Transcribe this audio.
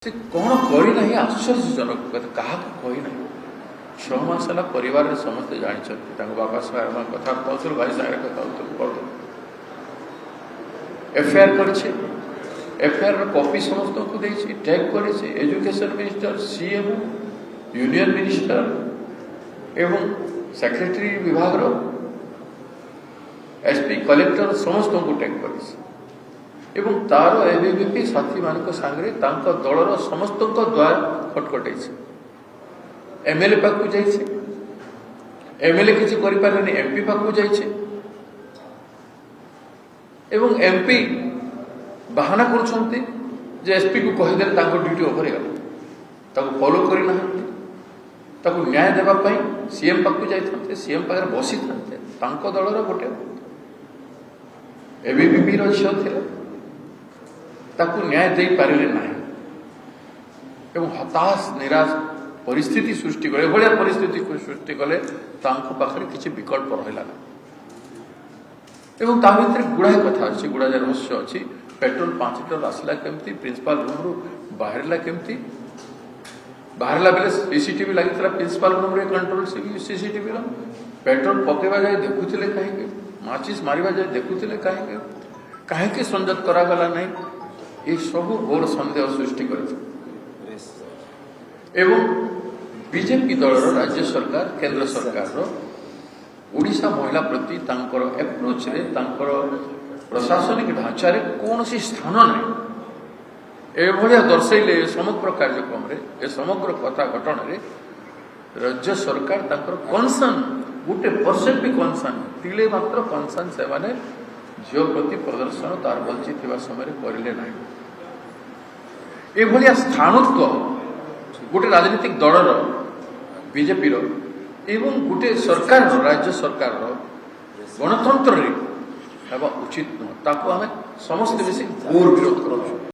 से कौन करना आश्चर्यजनक क्या कहना 6 मास है परिवार समस्ते जानते बापा साहब कथा हो भाई साहब कथा हो एफआईआर कर एफआईआर कॉपी समस्त को देती टैग कर education minister CM union minister एवं सेक्रेटरी विभाग एसपी कलेक्टर समस्त को टैग कर तार एबीवीपी साथी मान सांगे दलर समस्त द्वार खटखटे एमएलए पाक जाइए एमएलए किसी करें एमपी पाक जाइए एमपी बाहाना कर एसपी को कहीदे ड्यूटी ओवर गला फॉलो करना न्याय देवाई सीएम पाक जाते सीएम पाखे बसी था दलर गोटे एबीवीपी झील थे न्याय दे पारे ना हताश निराश परिस्थिति सृष्टि कले भाया परिस्थिति सृष्टि कले पाखे किसी विकल्प रहा भर गुड़ाए कथा अच्छी गुड़ाए रहस्य अच्छी पेट्रोल 5 लिटर आसला केमती प्रिंसिपल रूम रू बाहरला केमती बाहरला बेले सीसीटीवी लगी प्रिंसिपल रूम रे कंट्रोल सीसीटीवी पेट्रोल पकेवा जाए देखुले कहीं माचिस मारिबा जाए देखुले कहीं संजत करागला नहीं ये सब घोर सन्देह सृष्टि कर बीजेपी दल राज्य सरकार केंद्र सरकार ओडिशा महिला प्रति एप्रोच रे प्रशासनिक ढांचा कौन स्थान ना एभलिया दर्शैले समग्र कार्यक्रम ए समग्र कथा घटन राज्य सरकार कनसर्न गोटे परसेंट भी कनसर्न तिले मात्र कनसर्न से झील प्रति प्रदर्शन तार बंची समय करें ना एभलिया स्थानत्व गोटे राजनीतिक दलर बीजेपी एवं गोटे सरकार राज्य सरकार गणतंत्र उचित नुह ताको आम समस्त मिसी घोर विरोध करूँ।